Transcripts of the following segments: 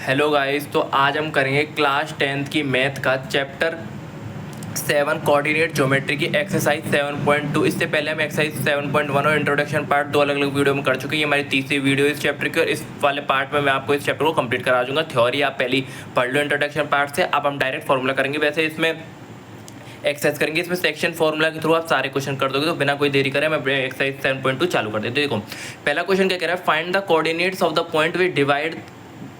Hello guys, तो आज हम करेंगे क्लास 10th की मैथ का चैप्टर 7 कोऑर्डिनेट ज्योमेट्री की एक्सरसाइज 7.2। इससे पहले हम एक्सरसाइज 7.1 और इंट्रोडक्शन पार्ट दो अलग अलग वीडियो में कर चुके हैं। ये हमारी तीसरी वीडियो इस चैप्टर की और इस वाले पार्ट में मैं आपको इस चैप्टर को कंप्लीट करा दूंगा। थ्योरी आप पहले पढ़ लो इंट्रोडक्शन पार्ट से। अब हम डायरेक्ट फॉर्मूला करेंगे। वैसे इसमें एक्सरसाइज करेंगे, इसमें सेक्शन फॉर्मूला के थ्रू आप सारे क्वेश्चन कर दोगे। तो बिना कोई देरी करें मैं एक्सरसाइज 7.2 चालू कर देते। देखो पहला क्वेश्चन क्या कह रहा है, find the coordinates of the point which divide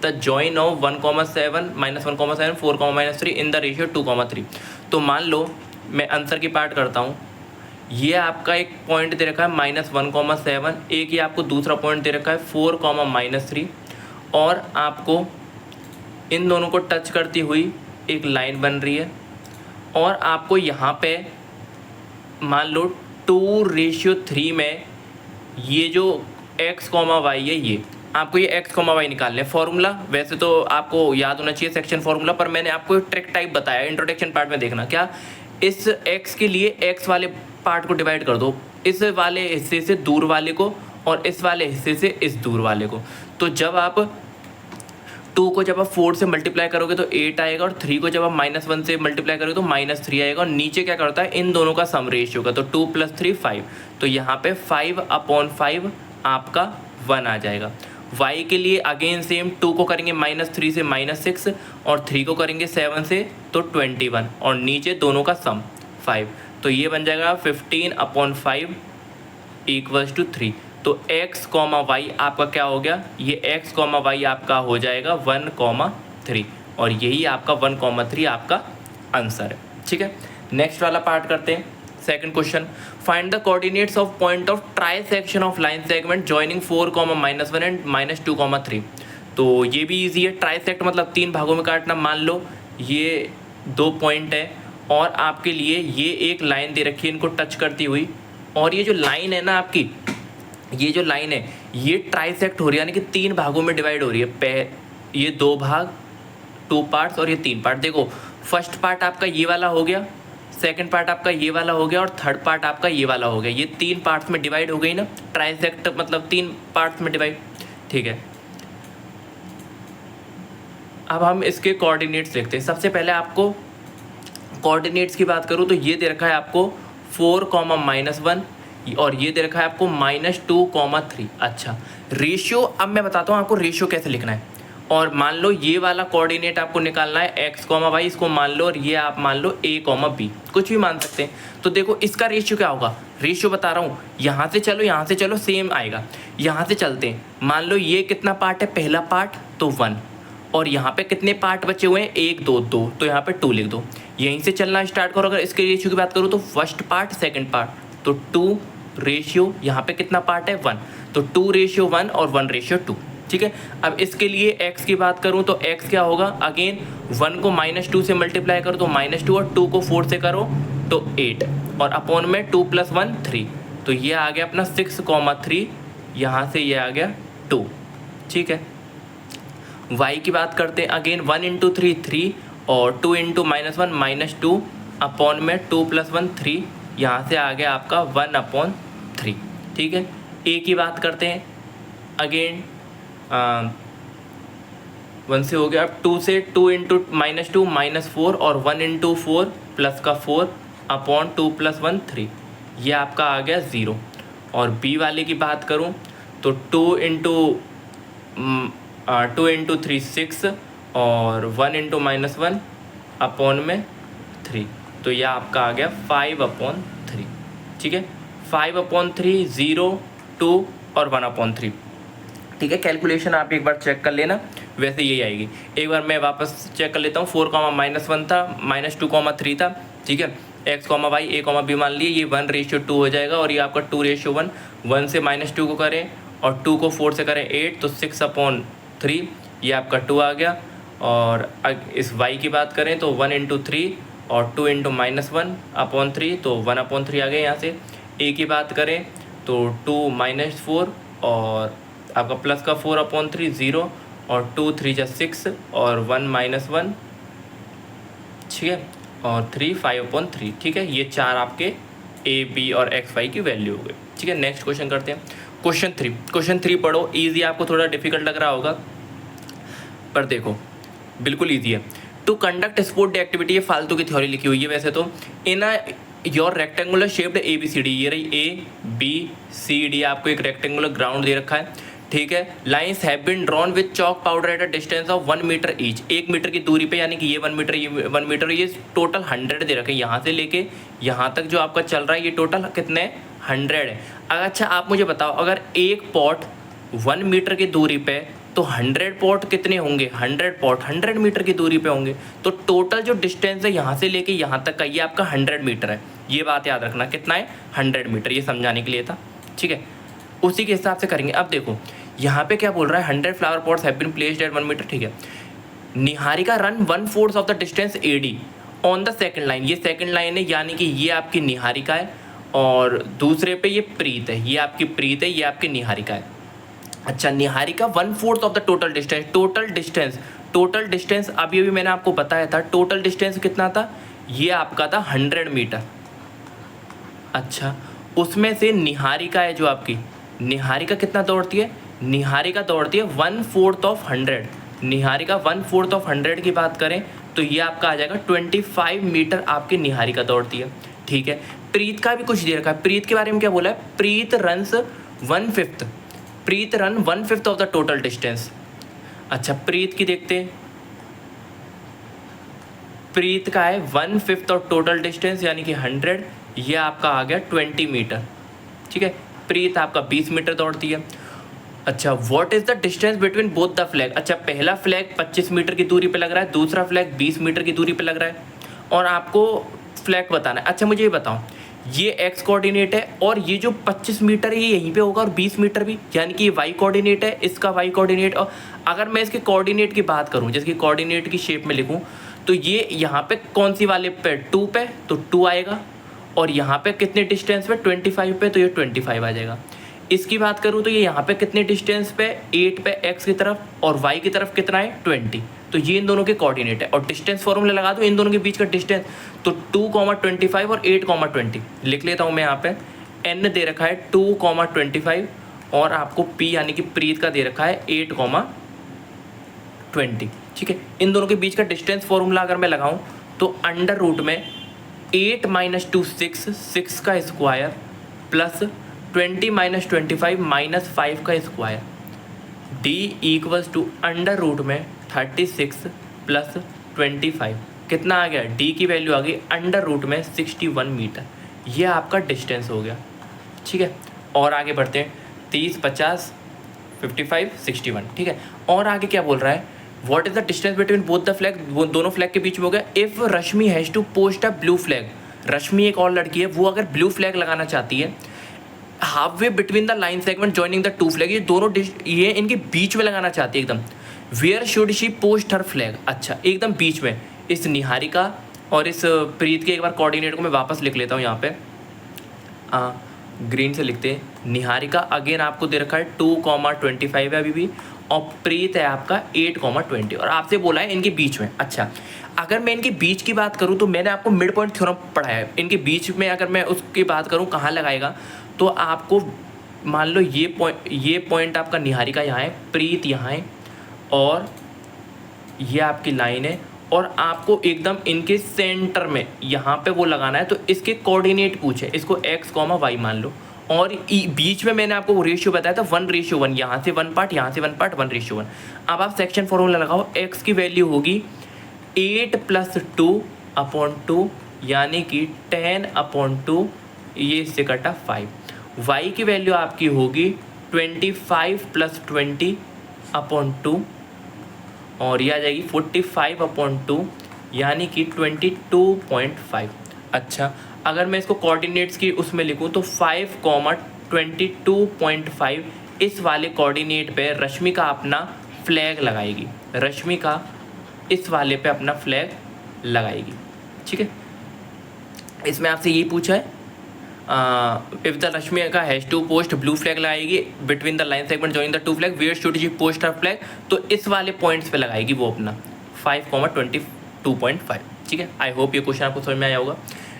the join of 1,7 -1,7 4, -3 in the ratio 2,3। तो मान लो मैं आंसर की पार्ट करता हूँ। ये आपका एक पॉइंट दे रखा है -1,7, एक ही आपको दूसरा पॉइंट दे रखा है 4, -3 और आपको इन दोनों को टच करती हुई एक लाइन बन रही है और आपको यहाँ पे मान लो 2:3 में ये जो x, y है, ये आपको ये x, y निकालने हैं। फॉर्मूला वैसे तो आपको याद होना चाहिए सेक्शन फॉर्मूला, पर मैंने आपको ट्रिक टाइप बताया इंट्रोडक्शन पार्ट में। देखना क्या, इस x के लिए x वाले पार्ट को डिवाइड कर दो, इस वाले हिस्से से दूर वाले को और इस वाले हिस्से से इस दूर वाले को। तो जब आप 2 को जब आप 4 से मल्टीप्लाई करोगे तो 8 आएगा और 3 को जब आप -1 से मल्टीप्लाई करोगे तो -3 आएगा। और नीचे क्या करता है, इन दोनों का सम रेशियो का, तो 2 + 3 5। तो यहाँ पे 5/5 आपका 1 आ जाएगा। y के लिए अगेन सेम, 2 को करेंगे -3 से -6 और 3 को करेंगे 7 से तो 21 और नीचे दोनों का सम 5। तो ये बन जाएगा 15/5 = 3। तो x, y आपका क्या हो गया, ये x, y आपका हो जाएगा 1,3 और यही आपका 1,3 आपका आंसर है। ठीक है, नेक्स्ट वाला पार्ट करते हैं। Second question, find the coordinates of point of trisection of line segment joining 4, -1 and -2,3। तो ये भी इजी है। ट्राइसेक्ट मतलब 3 भागों में काटना। मान लो ये 2 पॉइंट है और आपके लिए ये एक लाइन दे रखी है इनको टच करती हुई, और ये जो लाइन है ना आपकी, ये जो लाइन है ये ट्राइसेक्ट हो रही है, यानी कि 3 भागों में डिवाइड हो रही है। ये 2 भाग, 2 पार्ट्स और ये 3 पार्ट। देखो फर्स्ट पार्ट आपका ये वाला हो गया, सेकंड पार्ट आपका ये वाला हो गया और थर्ड पार्ट आपका ये वाला हो गया। ये 3 पार्ट्स में डिवाइड हो गई ना, ट्राइसेक्ट मतलब 3 पार्ट्स में डिवाइड। ठीक है, अब हम इसके कोऑर्डिनेट्स देखते हैं। सबसे पहले आपको कोऑर्डिनेट्स की बात करूँ तो ये दे रखा है आपको 4, -1 और ये दे रखा है आपको -2,3। अच्छा, रेशियो अब मैं बताता हूँ आपको रेशियो कैसे लिखना है। और मान लो ये वाला कोऑर्डिनेट आपको निकालना है x, y, इसको मान लो, और ये आप मान लो a, b, कुछ भी मान सकते हैं। तो देखो इसका रेशियो क्या होगा, रेशियो बता रहा हूँ। यहाँ से चलो सेम आएगा। यहाँ से चलते हैं, मान लो ये कितना पार्ट है, पहला पार्ट तो 1 और यहाँ पे कितने पार्ट बचे हुए हैं, 1 2 2, तो यहाँ पे 2 लिख दो। यहीं से चलना स्टार्ट करो। अगर इसके रेशियो की बात करूँ तो फर्स्ट पार्ट सेकंड पार्ट, तो 2 रेशियो यहाँ पे कितना पार्ट है, 1, तो 2:1 और 1:2। ठीक है, अब इसके लिए x की बात करूँ तो x क्या होगा, अगेन 1 को -2 से मल्टीप्लाई करो तो -2 और 2 को 4 से करो तो 8 और अपॉन में 2 + 1 3। तो ये आ गया अपना 6,3, यहाँ से ये आ गया 2। ठीक है, y की बात करते हैं। अगेन 1 × 3 3 और 2 × -1 -2 अपॉन में 2 + 1 3, यहाँ से आ गया आपका 1/3। ठीक है, a की बात करते हैं। अगेन 1 से हो गया, अब 2 से 2 × -2 -4 और 1 × 4 प्लस का 4 अपॉन 2 + 1 3, ये आपका आ गया 0। और b वाले की बात करूं तो 2 × 3 6 और 1 × -1 अपॉन में 3, तो यह आपका आ गया 5/3। ठीक है, 5/3, 0, 2 और 1/3। ठीक है, कैलकुलेशन आप एक बार चेक कर लेना, वैसे यही आएगी। एक बार मैं वापस चेक कर लेता हूँ। 4, -1 था, -2,3 था। ठीक है, x, y, a, b मान लिए, ये 1:2 हो जाएगा और ये आपका 2:1। 1 से -2 को करें और 2 को 4 से करें 8, तो 6/3, ये आपका 2 आ गया। और इस y की बात करें तो 1 × 3 और 2 × -1/3, तो 1/3 आ गया यहाँ से। a की बात करें तो 2 -4 और आपका प्लस का 4/3 0 और 2 3 × 6 और 1 -1। ठीक है, और 3 5/3। ठीक है, ये 4 आपके a, b और x, y की वैल्यू हो गई। ठीक है, नेक्स्ट क्वेश्चन करते हैं। क्वेश्चन 3 पढ़ो, ईजी आपको थोड़ा डिफिकल्ट लग रहा होगा। पर देखो बिल्कुल ईजी है। To conduct sport day activity, ये फालतू की थ्योरी लिखी हुई है वैसे तो। In your rectangular shaped A B C D, ये रही ए बी सी डी, आपको एक रेक्टेंगुलर ग्राउंड दे रखा है, ठीक है। Lines have been drawn with chalk powder at a distance of 1 metre each, 1 metre की दूरी पे, यानी कि ये 1 मीटर, ये 1 मीटर, ये टोटल 100 दे रखे हैं। यहाँ से लेके यहाँ तक जो आपका चल रहा है ये टोटल कितने 100 है। अच्छा आप मुझे बताओ, अगर एक पॉट 1 मीटर की दूरी पे तो 100 पॉट कितने होंगे, 100 पॉट 100 मीटर की दूरी पे होंगे, तो टोटल जो डिस्टेंस है यहाँ से लेके यहाँ तक का ये आपका 100 मीटर है। ये बात याद रखना, कितना है 100 मीटर, ये समझाने के लिए था, ठीक है। उसी के हिसाब से करेंगे। अब देखो यहाँ पे क्या बोल रहा है, 100 flower pots have been placed at 1 metre, ठीक है। Niharika run 1/4 of the distance AD on the second line, ये सेकंड लाइन है, यानी कि ये आपकी निहारिका है और दूसरे पे ये प्रीत है, ये आपकी प्रीत है, ये आपकी निहारिका है। अच्छा Niharika 1/4 of the total distance, total distance अभी अभी मैंने आपको बताया था, टोटल डिस्टेंस कितना था, ये आपका था 100 मीटर। अच्छा उसमें से निहारिका है जो आपकी, निहारिका कितना दौड़ती है, निहारिका दौड़ती है 1/4 ऑफ 100, निहारिका 1/4 ऑफ 100 की बात करें तो ये आपका आ जाएगा 25 मीटर आपकी निहारिका दौड़ती है, ठीक है। प्रीत का भी कुछ दे रखा है, प्रीत के बारे में क्या बोला है, Preet runs 1/5, Preet run 1/5 of the total distance. अच्छा प्रीत की देखते हैं, प्रीत का है 1/5 ऑफ टोटल डिस्टेंस यानी कि 100, ये आपका आ गया 20 मीटर, ठीक है। प्रीत आपका 20 मीटर दौड़ती है। अच्छा what is the distance between both the flag, अच्छा पहला फ्लैग 25 मीटर की दूरी पे लग रहा है, दूसरा फ्लैग 20 मीटर की दूरी पे लग रहा है और आपको फ्लैग बताना है। अच्छा मुझे ये बताओ, ये एक्स कोऑर्डिनेट है और ये जो 25 मीटर है ये यहीं पे होगा और 20 मीटर भी, यानी कि ये वाई कोऑर्डिनेट है, इसका वाई कोऑर्डिनेट। और अगर मैं इसके कोऑर्डिनेट की बात करूँ, जैसे कि कोऑर्डिनेट की शेप में लिखूँ तो ये यहाँ पे कौन सी वाले पे 2 पे तो 2 आएगा और यहाँ पे कितने डिस्टेंस पे 25 पे तो ये 25 आ जाएगा। इसकी बात करूँ तो ये यहाँ पे कितने डिस्टेंस पे 8 पे एक्स की तरफ और वाई की तरफ कितना है 20, तो ये इन दोनों के कोऑर्डिनेट है। और डिस्टेंस फॉर्मूला लगा दो इन दोनों के बीच का डिस्टेंस, तो 2,25 और 8,20 लिख लेता हूँ मैं यहाँ पे। n दे रखा है 2,25 और आपको p यानी कि प्रीत का दे रखा है 8,20, ठीक है। इन दोनों के बीच का डिस्टेंस फॉर्मूला अगर मैं लगाऊँ तो अंडर रूट में 8 - 2 6 का स्क्वायर प्लस 20 - 25 -5 का square, d equals to under root में 36 प्लस 25, कितना आ गया, d की वैल्यू आ गई अंडर रूट में 61 मीटर, ये आपका डिस्टेंस हो गया, ठीक है। और आगे बढ़ते हैं, 30 50 55 61, ठीक है। और आगे क्या बोल रहा है, what is the distance between both the flag, दोनों फ्लैग के बीच में हो गया। If Rashmi has to post a blue flag, Rashmi एक और लड़की है, वो अगर ब्लू फ्लैग लगाना चाहती है half way between the line segment joining the 2 flag, ये दोनों ये इनके बीच में लगाना चाहती है एकदम। Where should she post her flag, अच्छा एकदम बीच में, इस निहारिका और इस प्रीत के एक बार कोऑर्डिनेट को मैं वापस लिख लेता हूँ यहाँ पे, ग्रीन से लिखते हैं। निहारिका अगेन आपको दे रखा है 2,25 है अभी भी, और प्रीत है आपका 8,20 और आपसे बोला है इनके बीच में। अच्छा अगर मैं इनके बीच की बात करूँ तो मैंने आपको मिड पॉइंट थ्योरम पढ़ाया है, इनके बीच में अगर मैं उसकी बात करूँ कहाँ लगाएगा, तो आपको मान लो ये पॉइंट आपका निहारिका यहाँ है, प्रीत यहाँ है और ये आपकी लाइन है, और आपको एकदम इनके सेंटर में यहाँ पे वो लगाना है। तो इसके कोऑर्डिनेट पूछे, इसको x, y मान लो, और बीच में मैंने आपको वो रेशियो बताया था 1:1, यहाँ से 1 पार्ट, यहाँ से 1 पार्ट, 1:1। अब आप सेक्शन फॉर्मूला लगाओ, x की वैल्यू होगी 8 + 2/2 यानी कि 10/2, ये इससे कटा 5। y की वैल्यू आपकी होगी 25 + 20/2 और ये आ जाएगी 45/2 यानी कि 22.5। अच्छा अगर मैं इसको कोऑर्डिनेट्स की उसमें लिखूँ तो 5,22.5 इस वाले कोऑर्डिनेट पे रश्मिका अपना फ्लैग लगाएगी, रश्मिका इस वाले पे अपना फ्लैग लगाएगी, ठीक है। इसमें आपसे यही पूछा है, if the Rashmika has to post blue flag लगाएगी between the line segment joining the 2 flag, where should she post her flag, तो इस वाले पॉइंट्स पे लगाएगी वो अपना 5,22.5, ठीक है। आई होप ये क्वेश्चन आपको समझ में आया होगा।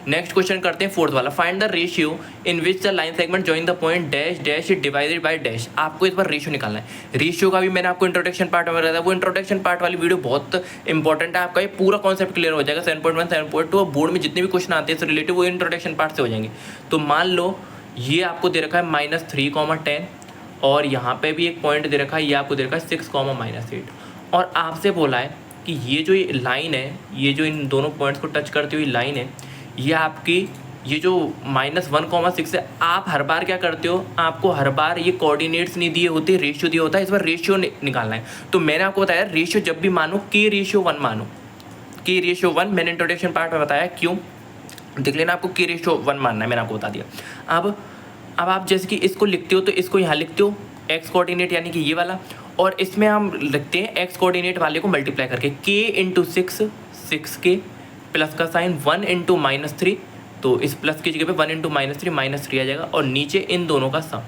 नेक्स्ट क्वेश्चन करते हैं फोर्थ वाला, find the ratio in which the line segment join the point dash dash divided by dash. आपको इस बार रेशियो निकालना है। रेशियो का भी मैंने आपको इंट्रोडक्शन पार्ट में बताया था, वो इंट्रोडक्शन पार्ट वाली वीडियो बहुत इंपॉर्टेंट है, आपका ये पूरा कॉन्सेप्ट क्लियर हो जाएगा 7.1 7.2 और बोर्ड में जितने भी क्वेश्चन आते हैं इससे रिलेटेड वो इंट्रोडक्शन पार्ट से हो जाएंगे। तो मान लो ये आपको दे रखा है -3, 10 और यहाँ पे भी एक पॉइंट दे रखा है, ये आपको दे रखा है 6, -8 और आपसे बोला है कि ये जो लाइन है, ये जो इन दोनों पॉइंट्स को टच करती हुई लाइन है, ये आपकी ये जो -1, 6 है। आप हर बार क्या करते हो, आपको हर बार ये कोऑर्डिनेट्स नहीं दिए होते, रेशियो दिया होता है, इस बार रेशियो निकालना है। तो मैंने आपको बताया रेशियो जब भी मानो K/1 मानो, K/1 मैंने इंट्रोडक्शन पार्ट में बताया क्यों, देख लेना, आपको K/1 मानना है, मैंने आपको बता दिया। अब आप जैसे कि इसको लिखते हो तो इसको यहाँ लिखते हो x कोऑर्डिनेट यानी कि ये वाला, और इसमें हम लिखते हैं x कोऑर्डिनेट वाले को मल्टीप्लाई करके k × 6, 6k प्लस का साइन 1 × -3, तो इस प्लस की जगह पे 1 × -3 आ जाएगा और नीचे इन दोनों का सम।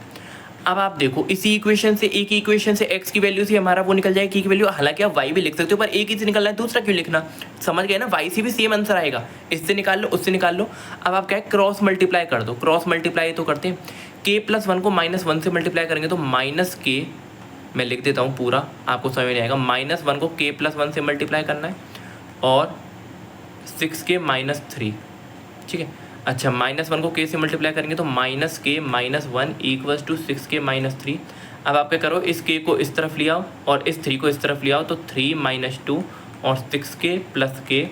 अब आप देखो इसी इक्वेशन से, एक इक्वेशन से x की वैल्यू से हमारा वो निकल जाएगा की वैल्यू, हालांकि आप y भी लिख सकते हो पर एक ही से निकलना है, दूसरा क्यों लिखना, समझ गए ना, y से भी सेम आंसर आएगा, इससे निकाल लो उससे निकाल लो। अब आप क्या है, क्रॉस मल्टीप्लाई कर दो, क्रॉस मल्टीप्लाई तो करते हैं, k+1 को -1 से मल्टीप्लाई करेंगे तो -k, मैं लिख देता हूँ पूरा आपको समझ में आएगा, -1 को k+1 से मल्टीप्लाई करना है और 6k -3, ठीक है। अच्छा, -1 को k से मल्टीप्लाई करेंगे तो -k -1 = 6k -3। अब आप क्या करो, इस k को इस तरफ ले आओ और इस 3 को इस तरफ ले आओ, तो 3 - 2 और 6k + k,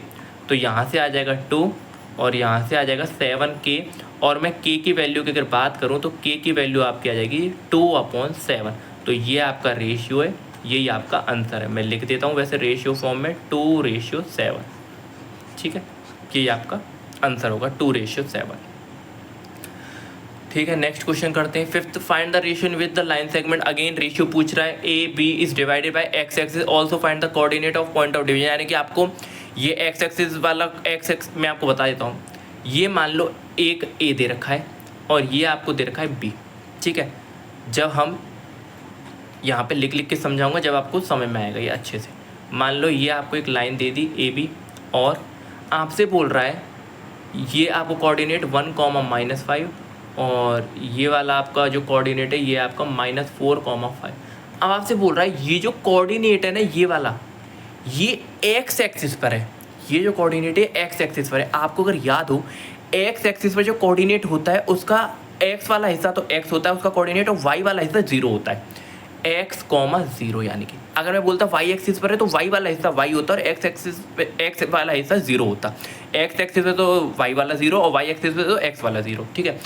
तो यहाँ से आ जाएगा 2 और यहाँ से आ जाएगा 7k, और मैं k की वैल्यू की अगर बात करूँ तो k की वैल्यू आपकी आ जाएगी 2/7। तो ये आपका रेशियो है, यही आपका आंसर है। मैं लिख देता हूँ वैसे रेशियो फॉर्म में 2/7, ठीक है, ये आपका आंसर होगा 2/7, ठीक है। नेक्स्ट क्वेश्चन करते हैं fifth, find the ratio with the line segment. Again ratio पूछ रहा है, AB is divided by x axis, also find the coordinate of point of division, यानी कि आपको ये x एक्सिस वाला मैं आपको बता देता हूँ, ये मान लो एक A दे रखा है और ये आपको दे रखा है B, ठीक है। जब हम यहाँ पे लिख के समझाऊंगा जब आपको समझ में आएगा ये अच्छे से। मान लो ये आपको एक लाइन दे दी AB और आपसे बोल रहा है ये आपको कोऑर्डिनेट 1, -5 और ये वाला आपका जो कोऑर्डिनेट है ये आपका -4, 5। अब आपसे बोल रहा है ये जो कोऑर्डिनेट है ना, ये वाला, ये x एक्सिस पर है, ये जो कोऑर्डिनेट है x एक्सिस पर है। आपको अगर याद हो x एक्सिस पर जो कोऑर्डिनेट होता है उसका x वाला हिस्सा तो x होता है उसका कोऑर्डिनेट, और y वाला हिस्सा 0 होता है, x, 0, यानी कि अगर मैं बोलता y एक्सिस पर है तो y वाला हिस्सा y होता है और x एक्सिस पे x वाला हिस्सा 0 होता है। x एक्सिस पे तो y वाला 0 और y एक्सिस पे तो x वाला 0, ठीक है।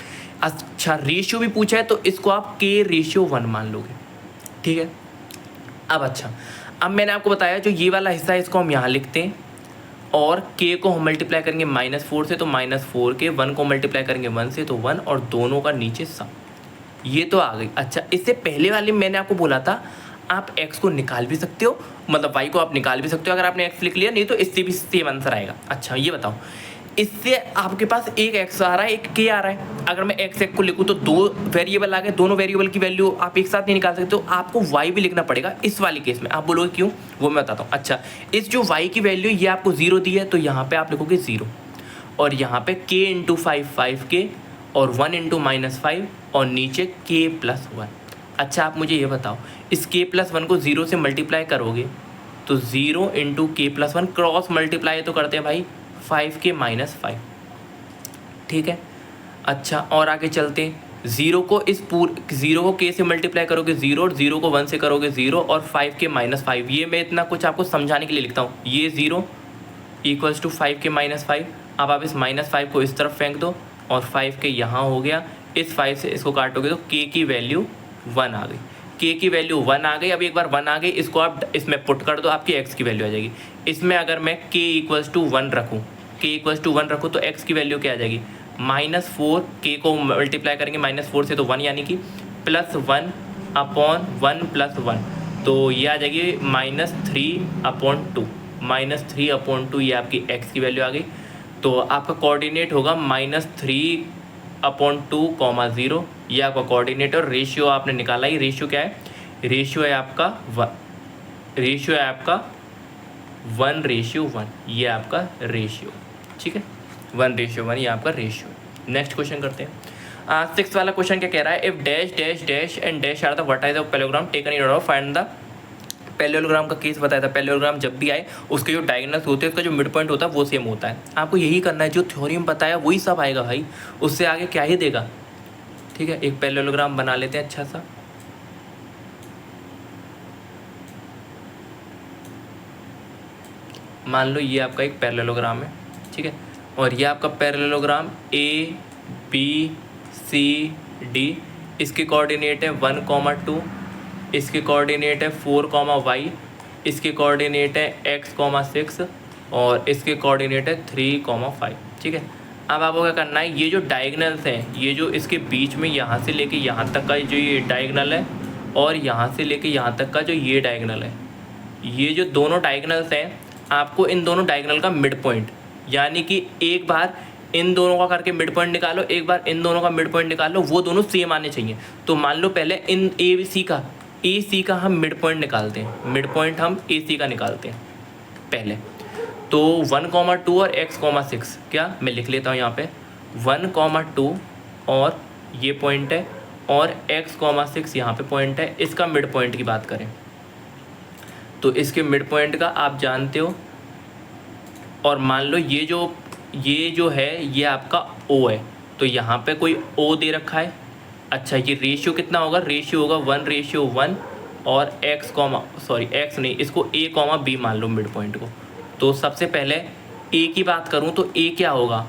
अच्छा, रेशियो भी पूछा है तो इसको आप K/1 मान लोगे, ठीक है। अब अच्छा, अब मैंने आपको बताया जो ये वाला हिस्सा है इसको हम यहाँ लिखते हैं और k को हम मल्टीप्लाई करेंगे -4 से तो -4k, 1 को मल्टीप्लाई करेंगे 1 से तो 1, और दोनों का नीचे सम, ये तो आ गई। अच्छा, इससे पहले वाले मैंने आपको बोला था आप x को निकाल भी सकते हो, मतलब y को आप निकाल भी सकते हो अगर आपने x लिख लिया, नहीं तो इससे भी सेम आंसर आएगा। अच्छा, ये बताओ, इससे आपके पास एक x आ रहा है, एक k आ रहा है, अगर मैं x को लिखूँ तो दो वेरिएबल आ गए, दोनों वेरिएबल की वैल्यू आप एक साथ नहीं निकाल सकते हो, आपको y भी लिखना पड़ेगा इस वाले केस में। आप बोलोगे क्यों, वो मैं बताता हूँ। अच्छा, इस जो y की वैल्यू ये आपको 0 दी है तो यहाँ पे आप लिखोगे 0, और यहाँ पे k × 5 5k और 1 × -5 और नीचे k+1। अच्छा, आप मुझे ये बताओ, इस k+1 को 0 से मल्टीप्लाई करोगे तो 0 × k+1, क्रॉस मल्टीप्लाई तो करते हैं भाई 5k -5, ठीक है। अच्छा, और आगे चलते हैं, 0 को k से मल्टीप्लाई करोगे 0, और 0 को 1 से करोगे 0, और 5k -5, ये मैं इतना कुछ आपको समझाने के लिए लिखता हूँ, ये 0 = 5k -5। अब आप इस -5 को इस तरफ फेंक दो और 5k यहाँ हो गया, इस 5 से इसको काटोगे तो k की वैल्यू 1 आ गई, k की वैल्यू 1 आ गई। अब एक बार 1 आ गई, इसको आप इसमें पुट कर दो, आपकी x की वैल्यू आ जाएगी। इसमें अगर मैं k = 1 रखूँ, तो x की वैल्यू क्या आ जाएगी, -4, k को मल्टीप्लाई करेंगे -4 से तो 1, यानी कि +1/1 + 1, तो ये आ जाएगी -3/2, -3/2, ये आपकी x की वैल्यू आ गई। तो आपका कोऑर्डिनेट होगा -3/2, 0, ये आपका कोऑर्डिनेट, और रेशियो आपने निकाला ही, रेशियो क्या है, रेशियो है आपका 1/1, ये आपका रेशियो, ठीक है, 1:1 ये आपका रेशियो। नेक्स्ट क्वेश्चन करते हैं। 6 वाला क्वेश्चन क्या कह रहा है, if dash dash dash and dash are the vertices of parallelogram taken in order find the parallelogram का केस बताया था। पैरेललोग्राम जब भी आए उसके जो डायगोनल्स होते हैं उसका जो मिड पॉइंट होता है वो सेम होता है। आपको यही करना है, जो थ्योरम बताया वही सब आएगा भाई, उससे आगे क्या ही देगा। ठीक है, एक पैरेललोग्राम बना लेते हैं अच्छा सा। मान लो ये आपका एक पैरेललोग्राम है, ठीक है, और ये आपका parallelogram A B C D, इसके कोऑर्डिनेट है 1,2, इसके कोऑर्डिनेट है 4, इसके कोऑर्डिनेट है x, 6 और इसके कोऑर्डिनेट है 3, 5। ठीक है, अब आपको क्या करना है, ये जो डायगोनल्स हैं, ये जो इसके बीच में यहाँ से लेके यहाँ तक का जो ये डायगोनल है और यहाँ से लेके यहाँ तक का जो ये डायगोनल है, ये जो दोनों डायगोनल्स हैं, आपको इन दोनों डायगोनल का मिड पॉइंट, यानी कि एक बार इन दोनों का करके मिड पॉइंट निकालो, एक बार इन दोनों का मिड पॉइंट निकालो, वो दोनों सेम आने चाहिए। तो मान लो पहले इन ए सी का हम मिड पॉइंट निकालते हैं, मिड पॉइंट हम ए सी का निकालते हैं पहले। तो 1,2 और x, 6, क्या मैं लिख लेता हूँ यहाँ पे 1,2 और ये पॉइंट है और x, 6 यहाँ पे पॉइंट है। इसका मिड पॉइंट की बात करें तो इसके मिड पॉइंट का आप जानते हो, और मान लो ये जो है ये आपका O है, तो यहाँ पे कोई O दे रखा है। अच्छा, ये रेशियो कितना होगा, रेशियो होगा 1:1 और x नहीं, इसको a, b मान लो मिड पॉइंट को। तो सबसे पहले a की बात करूँ तो a क्या होगा,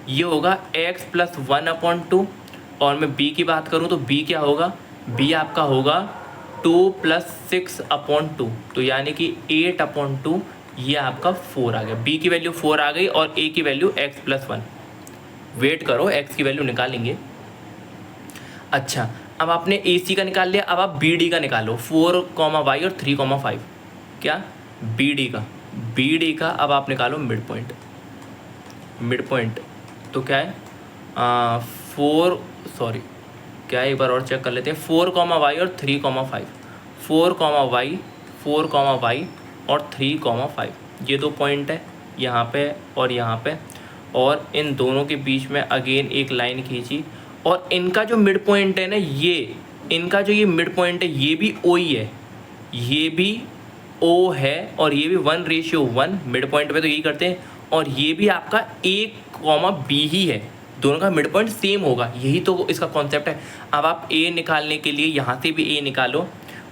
ये होगा x + 1/2, और मैं b की बात करूँ तो b क्या होगा, b आपका होगा 2 + 6/2, तो यानी कि 8/2, ये आपका 4 आ गया। b की वैल्यू 4 आ गई और a की वैल्यू x + 1। वेट करो, x की वैल्यू निकालेंगे। अच्छा, अब आपने AC का निकाल लिया, अब आप BD का निकालो, 4, y और 3, 5। क्या BD का अब आप निकालो मिड पॉइंट। तो क्या है क्या है, एक बार और चेक कर लेते हैं। 4, y और 3, 5, 4, y और 3, 5, ये 2 पॉइंट है यहाँ पे और यहाँ पे, और इन दोनों के बीच में अगेन एक लाइन खींची, और इनका जो मिड पॉइंट है ना, इनका जो ये मिड पॉइंट है ये भी O ही है, ये भी O है और ये भी 1:1 मिड पॉइंट पे तो यही करते हैं, और ये भी आपका a, b ही है, दोनों का मिड पॉइंट सेम होगा, यही तो इसका कॉन्सेप्ट है। अब आप a निकालने के लिए यहाँ से भी a निकालो,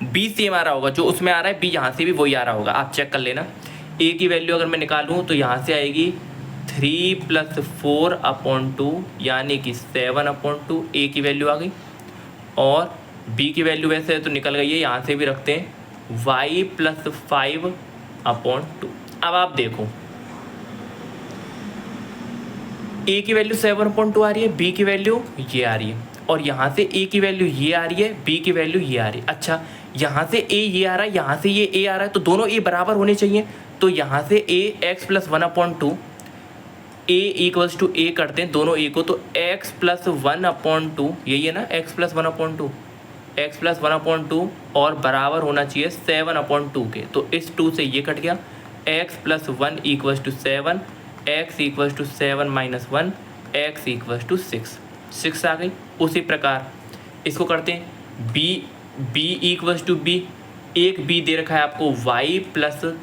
b सेम आ रहा होगा, जो उसमें आ रहा है b यहाँ से भी वही आ रहा होगा, आप चेक कर लेना। a की वैल्यू अगर मैं निकालूँ तो यहाँ से आएगी 3 + 4/2, यानी कि 7/2, a की वैल्यू आ गई, और b की वैल्यू वैसे तो निकल गई है, यहाँ से भी रखते हैं y + 5/2। अब आप देखो a की वैल्यू 7/2 आ रही है, b की वैल्यू ये आ रही है, और यहाँ से a की वैल्यू ये आ रही है, b की वैल्यू ये आ रही है। अच्छा, यहाँ से a ये आ रहा है, यहाँ से ये a आ रहा है, तो दोनों a बराबर होने चाहिए। तो यहाँ से a x + 1/2, a = a करते हैं दोनों a को, तो x + 1/2, यही है ना, x + 1/2, x + 1/2 और बराबर होना चाहिए 7/2 के। तो इस 2 से ये कट गया, x + 1 = 7, x = 7 - 1, x = 6 आ गई। उसी प्रकार इसको करते हैं b = b, एक b दे रखा है आपको y +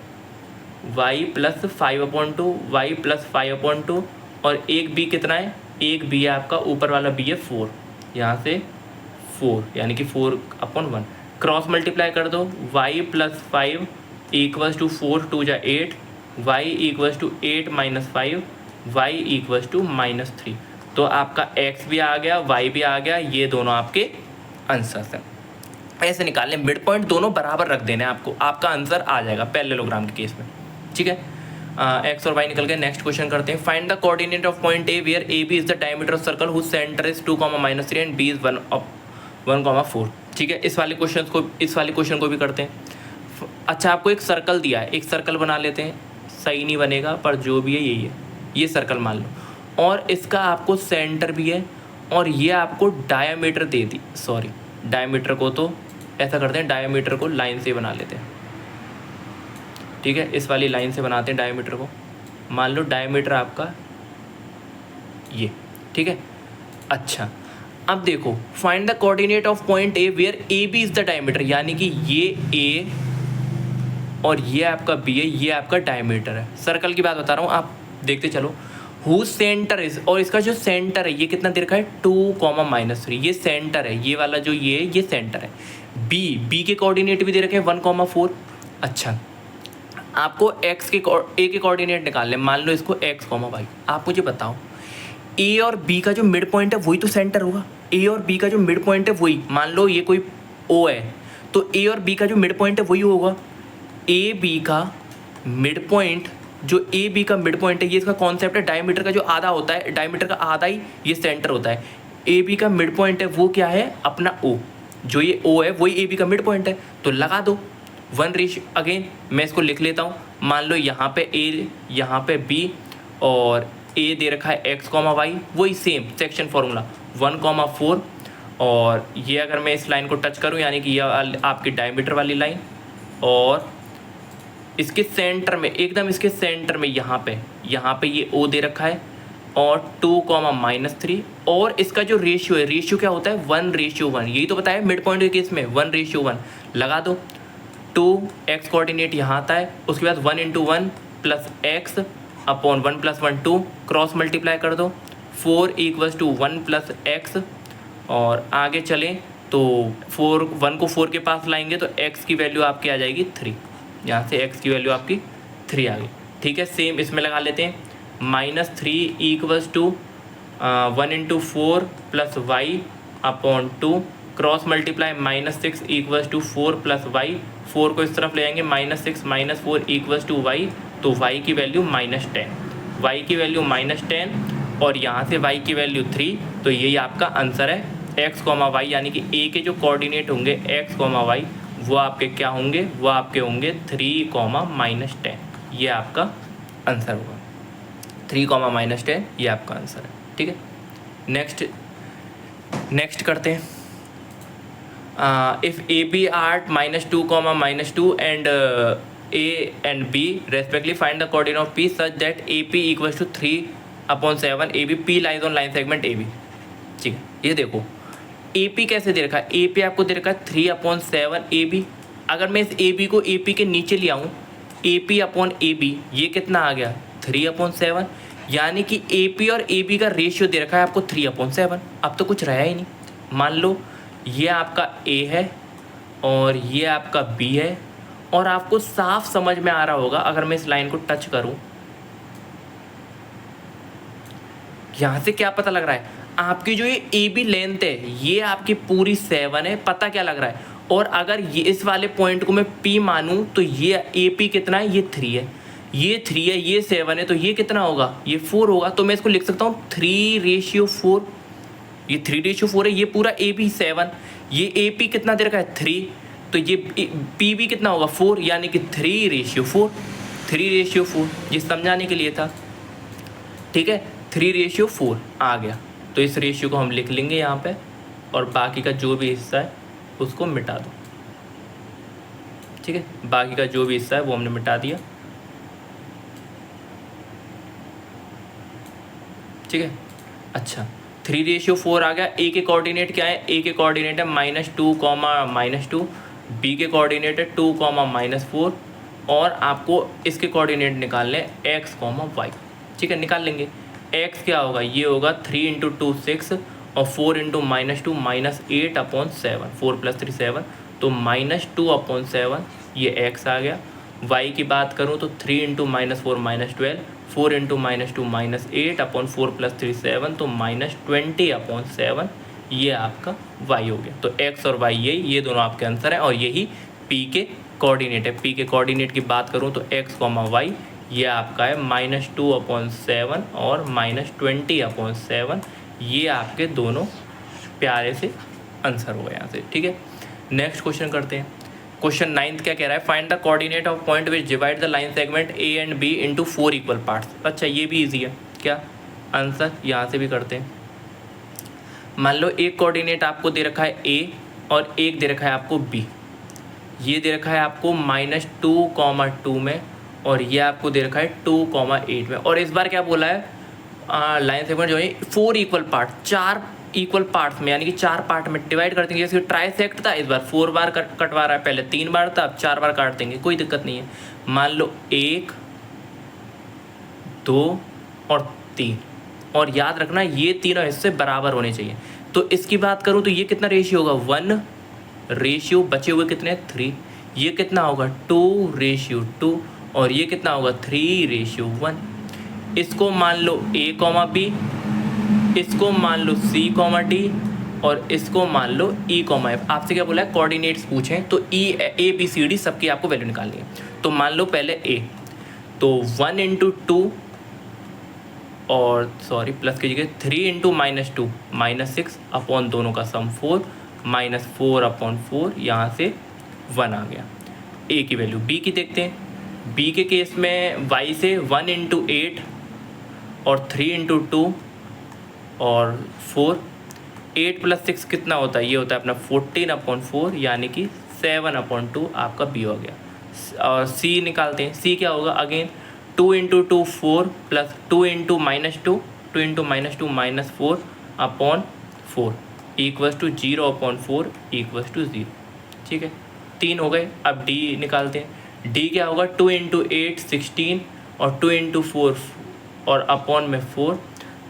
5/2, और एक b कितना है, एक b है आपका, ऊपर वाला b है 4, यहाँ से 4, यानी कि 4/1, क्रॉस मल्टीप्लाई कर दो, y + 5 = 4, 2 = 8, y = 8 - 5, y = -3। तो आपका x भी आ गया, y भी आ गया, ये दोनों आपके आंसर्स हैं। ऐसे निकालने, मिड पॉइंट दोनों बराबर रख देने आपको, आपका आंसर आ जाएगा पैरेललोग्राम के केस में। ठीक है, x और y निकल गए। नेक्स्ट क्वेश्चन करते हैं। Find the coordinate of point A where A B is the diameter of circle whose centre is 2, -3 and b is 1, 4। ठीक है, इस वाले क्वेश्चन को भी करते हैं। अच्छा, आपको एक सर्कल दिया है, एक सर्कल बना लेते हैं, सही नहीं बनेगा पर जो भी है यही है, ये सर्कल मान लो, और इसका आपको सेंटर भी है, और ये आपको डायामीटर दे दी, डायामीटर को तो ऐसा करते हैं, डायामीटर को लाइन से बना लेते हैं। ठीक है, इस वाली लाइन से बनाते हैं डायमीटर को। मान लो डायमीटर आपका ये, ठीक है। अच्छा, अब देखो find the coordinate of point A where A B is the diameter, यानी कि ये ए और ये आपका बी है, ये आपका डायमीटर है। सर्कल की बात बता रहा हूँ, आप देखते चलो। हु सेंटर इज, और इसका जो सेंटर है ये कितना दे रखा है 2, -3, ये सेंटर है, ये वाला जो ये सेंटर है। बी के कोऑर्डिनेट भी दे रखे हैं 1, 4। अच्छा, आपको एक्स के ए के कोऑर्डिनेट निकालने, मान लो इसको x, y। आप मुझे बताओ ए और बी का जो मिड पॉइंट है वही तो सेंटर होगा। ए और बी का जो मिड पॉइंट है वही, मान लो ये कोई ओ है तो ए और बी का जो मिड पॉइंट है वही होगा। ए बी का मिड पॉइंट, जो ए बी का मिड पॉइंट है, ये इसका कॉन्सेप्ट है। डायमीटर का जो आधा होता है, डायमीटर का आधा ही ये सेंटर होता है। ए बी का मिड पॉइंट है वो क्या है अपना ओ, जो ये ओ है वही ए बी का मिड पॉइंट है, तो लगा दो 1। अगेन मैं इसको लिख लेता हूँ, मान लो यहाँ पे ए, यहाँ पे बी, और ए दे रखा है x, y, वही सेम सेक्शन फॉर्मूला 1, 4। और ये अगर मैं इस लाइन को टच करूँ, यानी कि ये आपकी डायमीटर वाली लाइन, और इसके सेंटर में, एकदम इसके सेंटर में यहाँ पे ये O दे रखा है, और 2, -3, और इसका जो रेशियो है, रेशियो क्या होता है 1:1, यही तो बताया मिड पॉइंट के केस में 1:1। लगा दो 2x कोऑर्डिनेट यहाँ आता है, उसके बाद 1 × 1 + x अपॉन 1 + 1 2, क्रॉस मल्टीप्लाई कर दो, 4 = 1 + x। और आगे चलें तो 1 को 4 के पास लाएंगे तो x की वैल्यू आपकी आ जाएगी 3, यहाँ से x की वैल्यू आपकी 3 आ गई, ठीक है। सेम इसमें लगा लेते हैं, -3 = 1 × 4 + y upon 2, cross multiply, -6 = 4 + y, 4 को इस तरफ ले आएंगे, -6 - 4 = y, तो y की वैल्यू -10, y की वैल्यू -10, और यहाँ से y की वैल्यू 3, तो यही आपका आंसर है x, y, यानी कि a के जो कोऑर्डिनेट होंगे x, y, वो आपके क्या होंगे, वो आपके होंगे 3, -10, ये आपका आंसर होगा। 3, -10 ये आपका आंसर है, ठीक है। नेक्स्ट करते हैं। If AB are -2, -2 and A and B respectively, find the coordinate of P such that AP = 3/7 AB, P lies on line segment AB, ठीक है। ये देखो AP कैसे दे रखा है, AP आपको दे रखा है 3/7 AB। अगर मैं इस AB को AP के नीचे ले आऊँ, AP/AB, ये कितना आ गया 3/7, यानी कि AP और AB का रेशियो दे रखा है आपको 3/7। अब तो कुछ रहा ही नहीं। मान लो ये आपका A है और ये आपका B है, और आपको साफ समझ में आ रहा होगा अगर मैं इस लाइन को टच करूं, यहाँ से क्या पता लग रहा है, आपकी जो ये AB लेंथ है ये आपकी पूरी 7 है, पता क्या लग रहा है। और अगर ये इस वाले पॉइंट को मैं P मानूं तो ये AP कितना है, ये 3 है, ये 3 है, ये 7 है, तो ये कितना होगा, ये 4 होगा। तो मैं इसको लिख सकता हूँ 3:4, ये 3:4 है, ये पूरा AB 7, ये AP कितना दे रखा है 3, तो ये PB कितना होगा 4, यानी कि 3:4, 3:4, ये समझाने के लिए था, ठीक है। 3:4 आ गया, तो इस रेशियो को हम लिख लेंगे यहाँ पे, और बाकी का जो भी हिस्सा है उसको मिटा दो, ठीक है। बाकी का जो भी हिस्सा है वो हमने मिटा दिया, ठीक है। अच्छा, 3:4 आ गया। A के कोऑर्डिनेट क्या है, A के कोऑर्डिनेट है -2, -2, B के कोऑर्डिनेट है 2, -4, और आपको इसके कोऑर्डिनेट निकालने x, y, ठीक है। निकाल लेंगे। x क्या होगा, ये होगा 3 × 2 6, और 4 × -2 -8/7, 4 + 3 7, तो -2/7 ये x आ गया। y की बात करूँ तो 3 × -4 -12, 4 × -2 -8/4 + 3 7, तो -20/7 ये आपका y हो गया। तो x और y ये दोनों आपके आंसर हैं, और यही p के कोऑर्डिनेट है। p के कोऑर्डिनेट की बात करूँ तो x, y ये आपका है -2/7 और -20/7, ये आपके दोनों प्यारे से आंसर हो गए यहाँ से, ठीक है। नेक्स्ट क्वेश्चन करते हैं। क्वेश्चन 9 क्या कह रहा है, find the coordinate of point which divide the line segment A and B into 4 equal parts. अच्छा, ये भी इजी है क्या, आंसर यहाँ से भी करते हैं। मान लो एक कोऑर्डिनेट आपको दे रखा है A और एक दे रखा है आपको B। ये दे रखा है आपको -2, 2 में, और ये आपको दे रखा है 2, 8 में। और इस बार क्या बोला है, लाइन सेगमेंट जो है 4 इक्वल पार्ट, 4 इक्वल पार्ट्स में यानी कि 4 पार्ट में डिवाइड कर देंगे। जैसे ट्राइसेक्ट था, इस बार 4 बार कटवा रहा है, पहले 3 बार था, अब 4 बार काट देंगे, कोई दिक्कत नहीं है। मान लो 1 2 और 3, और याद रखना ये तीनों हिस्से बराबर होने चाहिए। तो इसकी बात करूँ तो ये कितना रेशियो होगा 1 रेशियो, बचे हुए कितने 3, ये कितना होगा 2:2, और ये कितना होगा 3:1। इसको मान लो A, B, इसको मान लो C, D, और इसको मान लो E, F। आपसे क्या बोला है, कोऑर्डिनेट्स पूछें तो A B C D सबकी आपको वैल्यू निकालनी है। तो मान लो पहले A, तो 1 × 2 और सॉरी प्लस की जगह 3 × -2 -6 अपॉन दोनों का सम 4 -4/4, यहाँ से 1 आ गया। A की वैल्यू। B की देखते हैं। B के केस में Y से 1 × 8 और 3 × 2 और 4, 8 + 6 कितना होता है, ये होता है अपना 14/4, यानी कि 7/2 आपका B हो गया। और C निकालते हैं। C क्या होगा, again 2 × 2 4 plus 2 × -2 2 × -2 -4/4 equals to 0/4 equals to 0। ठीक है, 3 हो गए। अब D निकालते हैं। D क्या होगा, 2 × 8 16 और 2 × 4 और अपॉन में 4,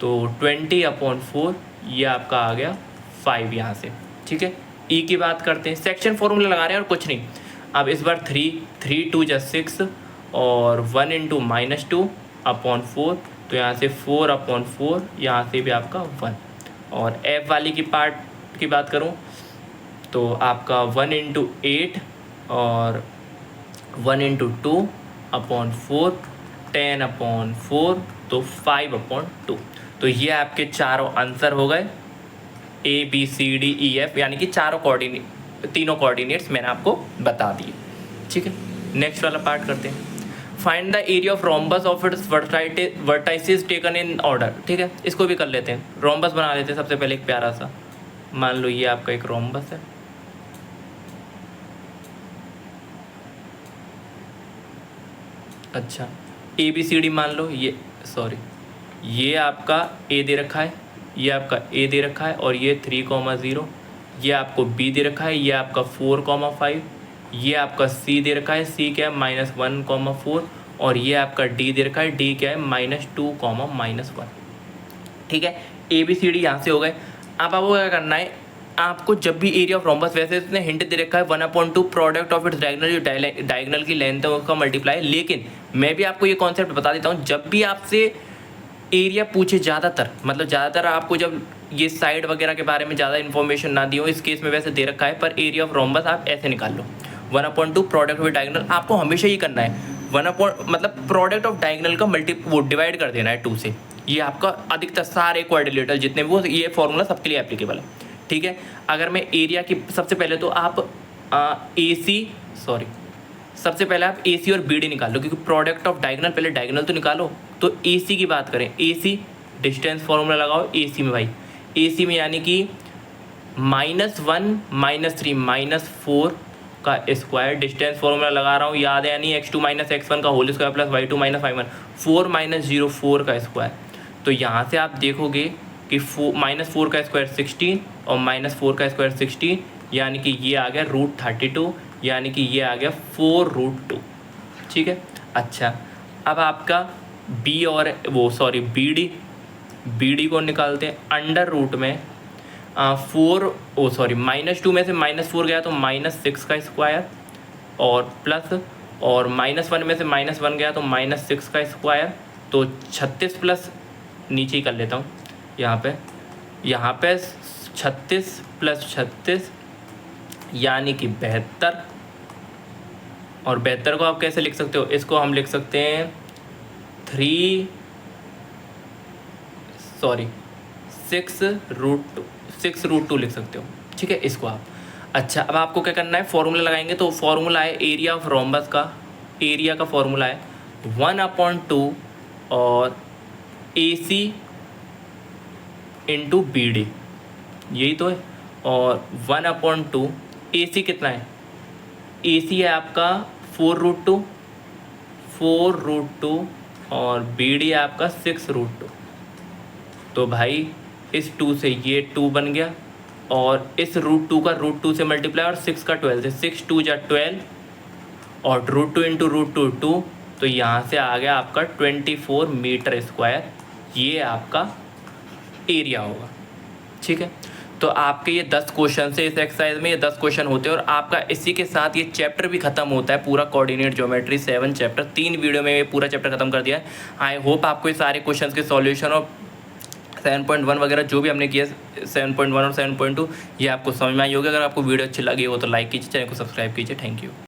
तो 20/4, ये आपका आ गया 5 यहाँ से। ठीक है, E की बात करते हैं। सेक्शन फॉर्मूला लगा रहे हैं और कुछ नहीं। अब इस बार 3 2 × 6 और 1 × -2/4, तो यहाँ से 4/4, यहाँ से भी आपका 1। और F वाली की पार्ट की बात करूँ तो आपका 1 × 8 और 1 × 2/4 10/4, तो 5/2। तो ये आपके चारों आंसर हो गए A B C D E F, यानी कि तीनों कोऑर्डिनेट्स मैंने आपको बता दिए। ठीक है, नेक्स्ट वाला पार्ट करते हैं। Find the area of rhombus of its vertices taken in order. ठीक है, इसको भी कर लेते हैं। रोम्बस बना लेते हैं सबसे पहले एक प्यारा सा। मान लो ये आपका एक रोम्बस है। अच्छा, ABCD मान लो, ये आपका A दे रखा है, ये आपका A दे रखा है, और ये 3,0, ये आपको B दे रखा है, ये आपका 4,5, ये आपका C दे रखा है, C क्या है -1,4, और ये आपका D दे रखा है, D क्या है -2, -1। ठीक है, ABCD यहाँ से हो गए। अब आपको क्या करना है, आपको जब भी एरिया ऑफ रोम्बस, वैसे इसने हिंट दे रखा है 1/2 प्रोडक्ट ऑफ इट्स डायगोनल, जो डायगोनल की लेंथ है उसका मल्टीप्लाई। लेकिन मैं भी आपको ये कॉन्सेप्ट बता देता हूँ, जब भी आपसे एरिया पूछे ज़्यादातर आपको जब ये साइड वगैरह के बारे में ज़्यादा इन्फॉर्मेशन ना दी हो, इस केस में वैसे दे रखा है, पर एरिया ऑफ रोम्बस आप ऐसे निकाल लो 1/2 प्रोडक्ट ऑफ डायगोनल। आपको हमेशा ही करना है मतलब प्रोडक्ट ऑफ डायगोनल का वो डिवाइड कर देना है 2 से। ये आपका अधिकतर सारे क्वाड्रिलेटरल जितने भी वो, ये फॉर्मूला सबके लिए एप्लीकेबल है। ठीक है, अगर मैं एरिया की सबसे पहले तो आप सबसे पहले आप AC और BD निकाल लो, क्योंकि प्रोडक्ट ऑफ डायगोनल, पहले डायगोनल तो निकालो। तो AC की बात करें, AC डिस्टेंस फॉर्मूला लगाओ AC में भाई। AC में यानी कि -1 -3 -4 का स्क्वायर, डिस्टेंस फॉर्मूला लगा रहा हूँ, याद है यानी x2 - x1 का whole square plus y2 - y1, 4 - 0 4 का स्क्वायर। तो यहाँ से आप देखोगे कि -4 का स्क्वायर 16 और -4 का स्क्वायर 16, यानी कि ये आ गया √32, यानी कि ये आ गया 4√2। ठीक है, अच्छा अब आपका BD को निकालते हैं। अंडर रूट में -2 में से -4 गया तो -6 का स्क्वायर, और प्लस, और -1 में से -1 गया तो -6 का स्क्वायर, तो 36 प्लस, नीचे ही कर लेता हूँ यहाँ पे 36 + 36 यानी कि 72। और 72 को आप कैसे लिख सकते हो, इसको हम लिख सकते हैं 6√2 लिख सकते हो। ठीक है, इसको आप। अच्छा, अब आपको क्या करना है, फॉर्मूला लगाएंगे। तो फॉर्मूला है एरिया ऑफ रोम्बस का, एरिया का फॉर्मूला है 1/2 और AC × BD, यही तो है। और 1/2 AC कितना है, AC है आपका 4√2 और BD है आपका 6√2। तो भाई इस 2 से ये 2 बन गया और इस √2 का √2 से मल्टीप्लाई और 6 का 12 से 6 2 जा 12 और √2 इंटू √2 2, तो यहाँ से आ गया आपका 24 मीटर स्क्वायर, ये आपका एरिया होगा। ठीक है, तो आपके ये 10 क्वेश्चन से इस एक्सरसाइज में, ये 10 क्वेश्चन होते हैं और आपका इसी के साथ ये चैप्टर भी खत्म होता है, पूरा कोऑर्डिनेट ज्योमेट्री 7 चैप्टर। 3 वीडियो में ये पूरा चैप्टर खत्म कर दिया है। आई होप आपको ये सारे क्वेश्चन के सॉल्यूशन और 7.1 वगैरह जो भी हमने किया 7.1 और 7.2 ये आपको समझ में आई होगी। अगर आपको वीडियो अच्छी लगी हो तो लाइक कीजिए, चैनल को सब्सक्राइब कीजिए। Thank you.